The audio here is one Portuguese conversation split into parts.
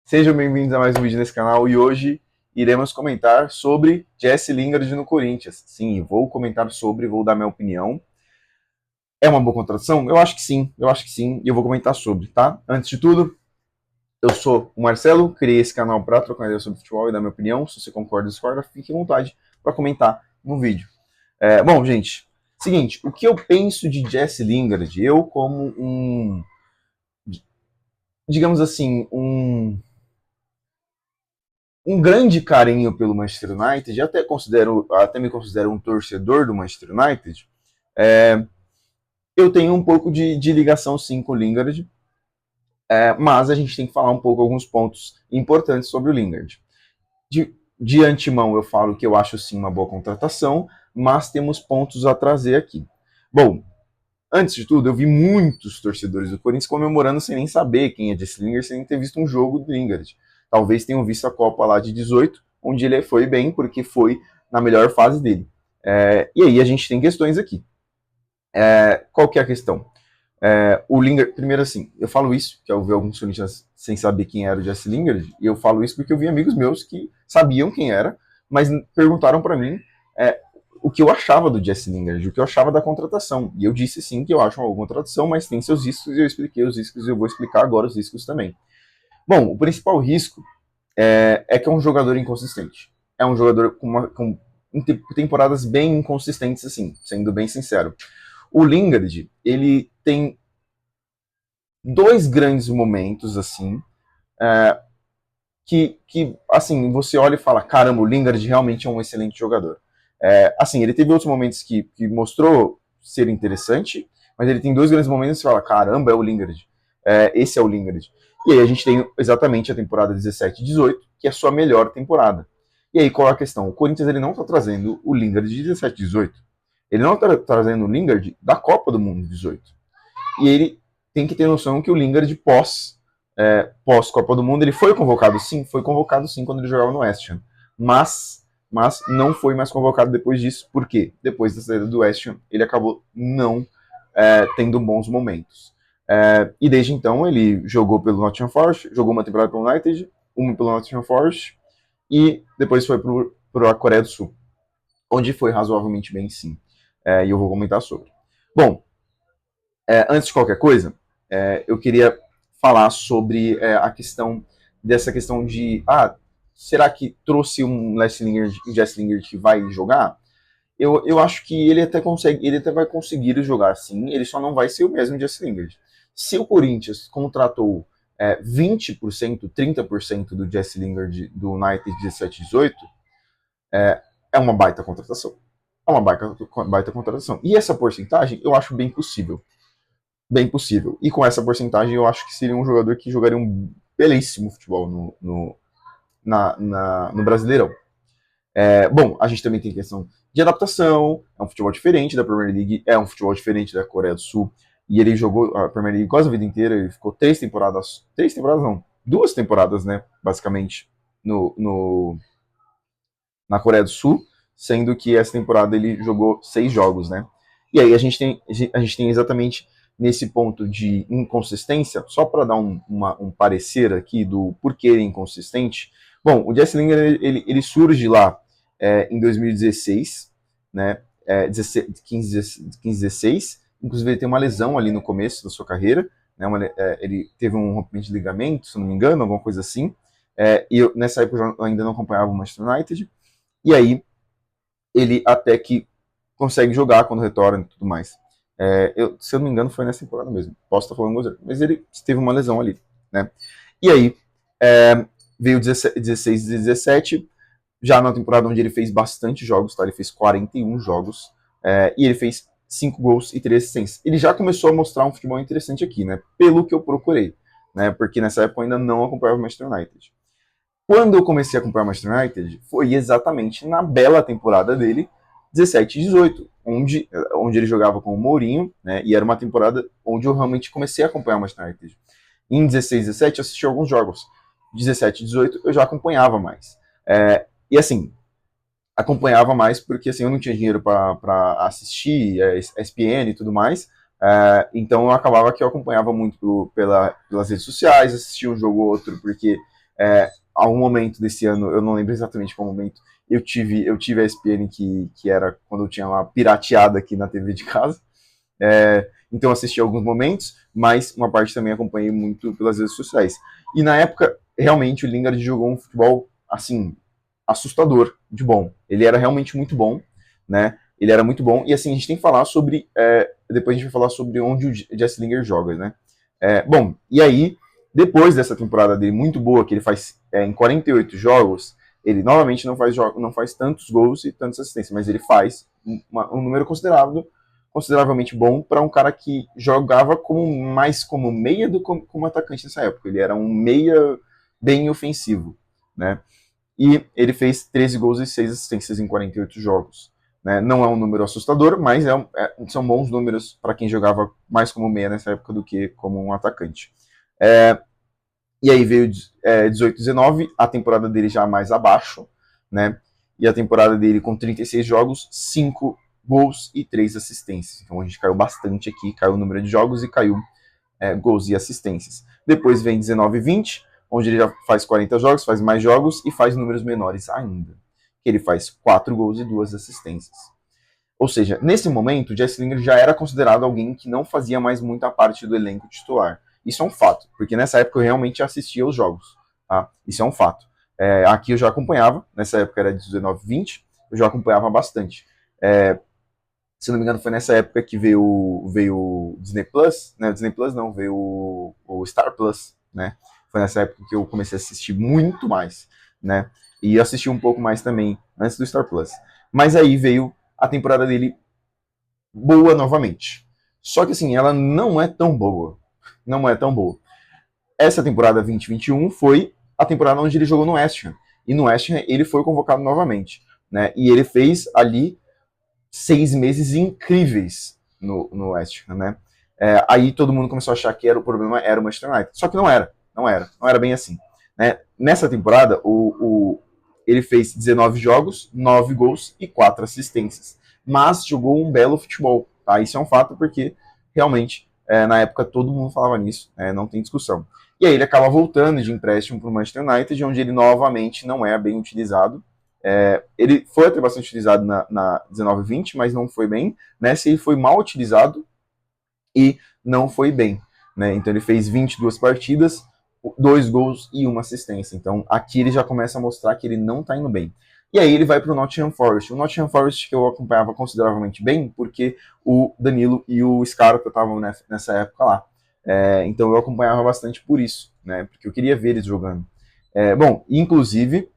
Sejam bem-vindos a mais um vídeo nesse canal e hoje iremos comentar sobre Jesse Lingard no Corinthians. Sim, vou comentar sobre, vou dar minha opinião. É uma boa contratação? Eu acho que sim, e eu vou comentar sobre, tá? Antes de tudo, eu sou o Marcelo, criei esse canal para trocar ideia sobre futebol e dar minha opinião. Se você concorda ou discorda, fique à vontade para comentar no vídeo. Bom, gente, seguinte, o que eu penso de Jesse Lingard? Eu como digamos assim, um grande carinho pelo Manchester United, até me considero um torcedor do Manchester United. É, eu tenho um pouco de ligação sim com o Lingard, mas a gente tem que falar um pouco alguns pontos importantes sobre o Lingard. De antemão eu falo que eu acho sim uma boa contratação, mas temos pontos a trazer aqui. Bom, antes de tudo, eu vi muitos torcedores do Corinthians comemorando sem nem saber quem é Jesse Lingard, sem nem ter visto um jogo do Lingard. Talvez tenham visto a Copa lá de 18, onde ele foi bem, porque foi na melhor fase dele. E aí a gente tem questões aqui. Qual que é a questão? O Lingard, primeiro assim, eu falo isso, que eu vi alguns Corinthians sem saber quem era o Jesse Lingard, e eu falo isso porque eu vi amigos meus que sabiam quem era, mas perguntaram para mim é, o que eu achava do Jesse Lingard, o que eu achava da contratação. E eu disse sim que eu acho uma boa contratação, mas tem seus riscos, e eu expliquei os riscos, e eu vou explicar agora os riscos também. Bom, o principal risco é que é um jogador inconsistente. É um jogador com temporadas bem inconsistentes, assim, sendo bem sincero. O Lingard, ele tem dois grandes momentos, assim, é, que, assim, você olha e fala, caramba, o Lingard realmente é um excelente jogador. Assim, ele teve outros momentos que mostrou ser interessante, mas ele tem dois grandes momentos que você fala, caramba, é o Lingard. Esse é o Lingard. E aí a gente tem exatamente a temporada 17 e 18, que é a sua melhor temporada. E aí qual é a questão? O Corinthians ele não está trazendo o Lingard de 17 e 18. Ele não está trazendo o Lingard da Copa do Mundo 18. E ele tem que ter noção que o Lingard pós Copa do Mundo, ele foi convocado sim quando ele jogava no West Ham, mas não foi mais convocado depois disso. Por quê? Depois da saída do West Ham, ele acabou não tendo bons momentos. E desde então ele jogou pelo Nottingham Forest, jogou uma temporada pelo United, uma pelo Nottingham Forest e depois foi para a Coreia do Sul, onde foi razoavelmente bem sim. E eu vou comentar sobre. Bom, antes de qualquer coisa, eu queria falar sobre dessa questão de será que trouxe um Jesse Lingard que vai jogar? Eu acho que ele até vai conseguir jogar sim, ele só não vai ser o mesmo Jesse Lingard. Se o Corinthians contratou 20%, 30% do Jesse Lingard do United 17-18, é uma baita contratação. É uma baita contratação. E essa porcentagem eu acho bem possível. Bem possível. E com essa porcentagem, eu acho que seria um jogador que jogaria um belíssimo futebol no Brasileirão. Bom, a gente também tem questão de adaptação, é um futebol diferente da Premier League, é um futebol diferente da Coreia do Sul, e ele jogou a Premier League quase a vida inteira, ele ficou 3 temporadas não, 2 temporadas, né, basicamente, na Coreia do Sul, sendo que essa temporada ele jogou 6 jogos, né. E aí a gente tem exatamente nesse ponto de inconsistência, só para dar um parecer aqui do porquê ele é inconsistente. Bom, o Jesse Lingard ele surge lá em 2016, né, 15, 16, inclusive ele tem uma lesão ali no começo da sua carreira, né, ele teve um rompimento de ligamento, se não me engano, alguma coisa assim, e nessa época eu ainda não acompanhava o Manchester United, e aí ele até que consegue jogar quando retorna e tudo mais. Se eu não me engano, foi nessa temporada mesmo. Posso estar falando coisa, mas ele teve uma lesão ali, né? E aí, veio 16 e 17, já na temporada onde ele fez bastante jogos, tá? Ele fez 41 jogos, e ele fez 5 gols e 3 assistências. Ele já começou a mostrar um futebol interessante aqui, né? Pelo que eu procurei, né? Porque nessa época eu ainda não acompanhava o Manchester United. Quando eu comecei a acompanhar o Manchester United, foi exatamente na bela temporada dele, 17 e 18, onde ele jogava com o Mourinho, né, e era uma temporada onde eu realmente comecei a acompanhar o Manchester United. Em 16 e 17 eu assisti alguns jogos, 17 e 18 eu já acompanhava mais. E assim, acompanhava mais porque assim, eu não tinha dinheiro para assistir ESPN e tudo mais, então eu acabava que eu acompanhava muito pelas redes sociais, assistia um jogo ou outro porque Algum momento desse ano, eu não lembro exatamente qual momento, eu tive a ESPN que era quando eu tinha uma pirateada aqui na TV de casa. Então assisti alguns momentos, mas uma parte também acompanhei muito pelas redes sociais. E na época, realmente, o Lingard jogou um futebol, assim, assustador de bom. Ele era realmente muito bom, né? Ele era muito bom. E assim, a gente tem que falar sobre. Depois a gente vai falar sobre onde o Jesse Lingard joga, né? Bom, e aí, depois dessa temporada dele muito boa, que ele faz em 48 jogos, ele novamente não faz tantos gols e tantas assistências, mas ele faz um número consideravelmente bom para um cara que jogava mais como meia do que como atacante nessa época. Ele era um meia bem ofensivo, né? E ele fez 13 gols e 6 assistências em 48 jogos. Né? Não é um número assustador, mas são bons números para quem jogava mais como meia nessa época do que como um atacante. E aí veio 18-19, a temporada dele já mais abaixo, né? E a temporada dele com 36 jogos, 5 gols e 3 assistências. Então a gente caiu bastante aqui, caiu o número de jogos e caiu gols e assistências. Depois vem 19-20, onde ele já faz 40 jogos, faz mais jogos e faz números menores ainda. Ele faz 4 gols e 2 assistências. Ou seja, nesse momento, o Jesse Lingard já era considerado alguém que não fazia mais muita parte do elenco titular. Isso é um fato, porque nessa época eu realmente assistia aos jogos. Tá? Isso é um fato. Aqui eu já acompanhava, nessa época era de 19-20, eu já acompanhava bastante. Se não me engano, foi nessa época que veio o Disney Plus, né? O Disney Plus não, veio o Star Plus, né? Foi nessa época que eu comecei a assistir muito mais, né? E assisti um pouco mais também antes do Star Plus. Mas aí veio a temporada dele boa novamente. Só que assim, ela não é tão boa. Não é tão boa. Essa temporada 2021 foi a temporada onde ele jogou no West Ham. E no West Ham ele foi convocado novamente, né? E ele fez ali 6 meses incríveis no West Ham, né? Aí todo mundo começou a achar que o problema era o Manchester United. Só que não era bem assim. Né? Nessa temporada, ele fez 19 jogos, 9 gols e 4 assistências. Mas jogou um belo futebol. Tá? Isso é um fato porque realmente, na época, todo mundo falava nisso, não tem discussão. E aí ele acaba voltando de empréstimo para o Manchester United, onde ele novamente não é bem utilizado. Ele foi até bastante utilizado na 19-20, mas não foi bem. Nessa ele foi mal utilizado e não foi bem. Né? Então ele fez 22 partidas, 2 gols e 1 assistência. Então aqui ele já começa a mostrar que ele não está indo bem. E aí ele vai para o Nottingham Forest. O Nottingham Forest que eu acompanhava consideravelmente bem, porque o Danilo e o Scarpa estavam nessa época lá. Então eu acompanhava bastante por isso, né? Porque eu queria ver eles jogando. Bom, inclusive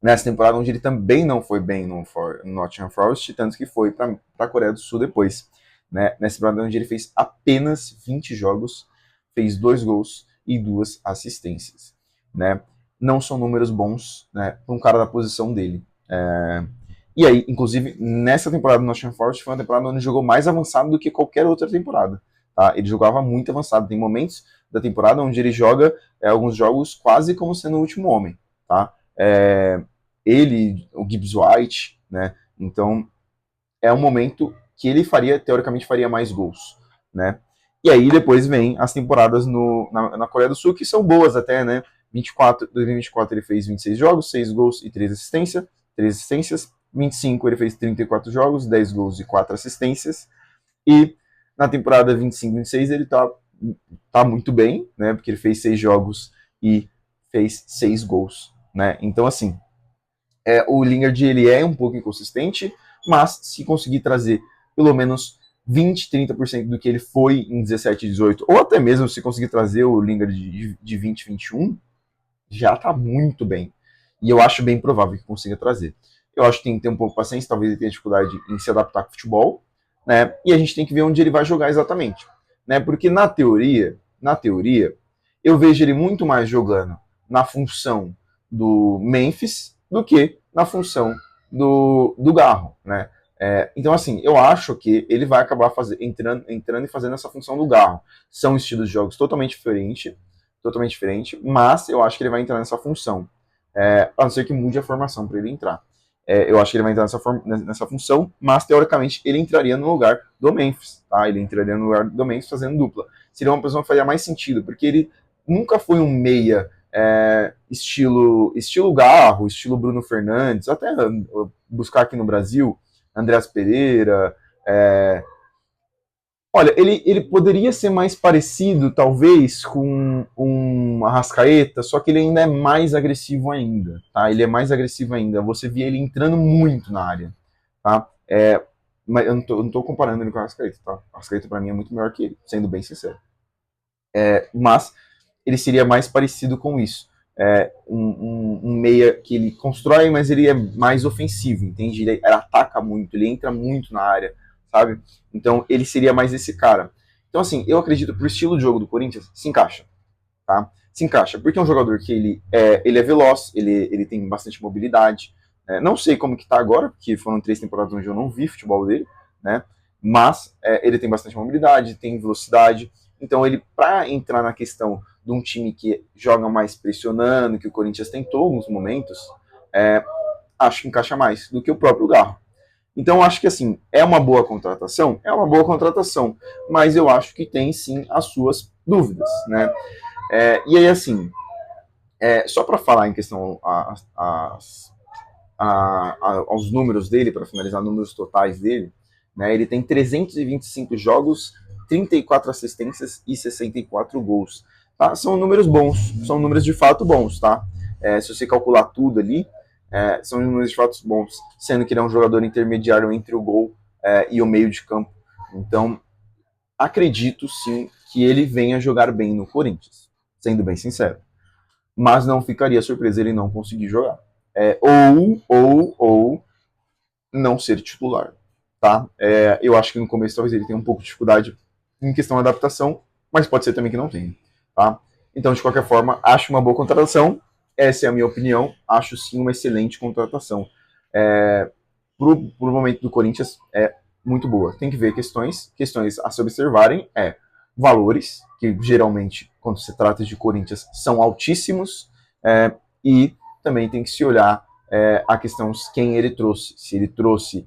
nessa temporada onde ele também não foi bem no Nottingham Forest, tanto que foi para a Coreia do Sul depois. Né? Nessa temporada onde ele fez apenas 20 jogos, fez 2 gols e 2 assistências. Né? Não são números bons, né, para um cara da posição dele. E aí, inclusive, nessa temporada do Nottingham Forest foi uma temporada onde ele jogou mais avançado do que qualquer outra temporada. Tá? Ele jogava muito avançado. Tem momentos da temporada onde ele joga alguns jogos quase como sendo o último homem. Tá? Ele, o Gibbs White, né? Então é um momento que ele teoricamente faria mais gols, né? E aí depois vem as temporadas na Coreia do Sul, que são boas até, né? 2024 ele fez 26 jogos, 6 gols e 3 assistências. 25 ele fez 34 jogos, 10 gols e 4 assistências. E na temporada 25-26 ele tá muito bem, né? Porque ele fez 6 jogos e fez 6 gols, né? Então assim, o Lingard ele é um pouco inconsistente, mas se conseguir trazer pelo menos 20, 30% do que ele foi em 17 e 18, ou até mesmo se conseguir trazer o Lingard de 20 21, já tá muito bem. E eu acho bem provável que consiga trazer. Eu acho que tem que ter um pouco de paciência, talvez ele tenha dificuldade em se adaptar com o futebol, né? E a gente tem que ver onde ele vai jogar exatamente, né? Porque na teoria, eu vejo ele muito mais jogando na função do Memphis do que na função do Garro, né? Então, assim, eu acho que ele vai acabar entrando e fazendo essa função do Garro. São estilos de jogos totalmente diferentes, mas eu acho que ele vai entrar nessa função. A não ser que mude a formação para ele entrar. Eu acho que ele vai entrar nessa função, mas teoricamente ele entraria no lugar do Memphis, tá? Ele entraria no lugar do Memphis fazendo dupla. Seria uma pessoa que faria mais sentido, porque ele nunca foi um meia estilo Garro, estilo Bruno Fernandes, até buscar aqui no Brasil, Andreas Pereira. Olha, ele poderia ser mais parecido, talvez, com um Arrascaeta, só que ele ainda é mais agressivo ainda, tá? Ele é mais agressivo ainda. Você vê ele entrando muito na área, tá? Mas eu não tô comparando ele com o Arrascaeta, tá? O Arrascaeta, pra mim, é muito melhor que ele, sendo bem sincero. Mas ele seria mais parecido com isso. Um meia que ele constrói, mas ele é mais ofensivo, entende? Ele ataca muito, ele entra muito na área, sabe? Então ele seria mais esse cara. Então, assim, eu acredito pro estilo de jogo do Corinthians, se encaixa, tá? Se encaixa, porque é um jogador que ele é veloz, ele tem bastante mobilidade. Não sei como que tá agora, porque foram 3 temporadas onde eu não vi futebol dele, né? Mas ele tem bastante mobilidade, tem velocidade. Então ele, para entrar na questão de um time que joga mais pressionando, que o Corinthians tentou em alguns momentos, acho que encaixa mais do que o próprio Garro. Então, acho que assim, é uma boa contratação? É uma boa contratação, mas eu acho que tem sim as suas dúvidas, né? E aí, assim, só para falar em questão aos números dele, para finalizar, números totais dele, né? Ele tem 325 jogos, 34 assistências e 64 gols. Tá? São números bons, são números de fato bons, tá? Se você calcular tudo ali, são números de fato bons, sendo que ele é um jogador intermediário entre o gol e o meio de campo. Então, acredito sim que ele venha jogar bem no Corinthians, sendo bem sincero. Mas não ficaria surpresa ele não conseguir jogar. Ou não ser titular, tá? Eu acho que no começo talvez ele tenha um pouco de dificuldade em questão de adaptação, mas pode ser também que não tenha, tá? Então, de qualquer forma, acho uma boa contratação. Essa é a minha opinião. Acho sim uma excelente contratação. Pro momento do Corinthians, é muito boa. Tem que ver questões a se observarem valores, que geralmente, quando se trata de Corinthians, são altíssimos, e também tem que se olhar a questão quem ele trouxe. Se ele trouxe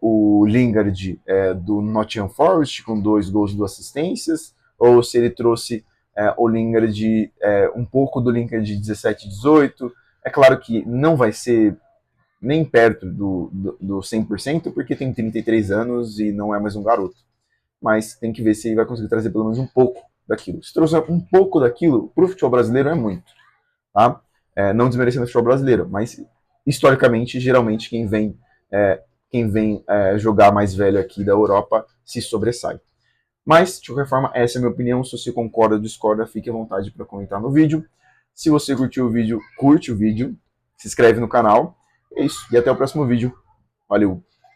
o Lingard do Nottingham Forest, com 2 gols e 2 assistências, ou se ele trouxe o Lingard, um pouco do Lingard de 17 18. É claro que não vai ser nem perto do 100%, porque tem 33 anos e não é mais um garoto. Mas tem que ver se ele vai conseguir trazer pelo menos um pouco daquilo. Se trouxer um pouco daquilo, para o futebol brasileiro é muito. Tá? Não desmerecendo o futebol brasileiro, mas historicamente, geralmente, quem vem jogar mais velho aqui da Europa se sobressai. Mas, de qualquer forma, essa é a minha opinião. Se você concorda ou discorda, fique à vontade para comentar no vídeo. Se você curtiu o vídeo, curte o vídeo, se inscreve no canal. É isso, e até o próximo vídeo. Valeu!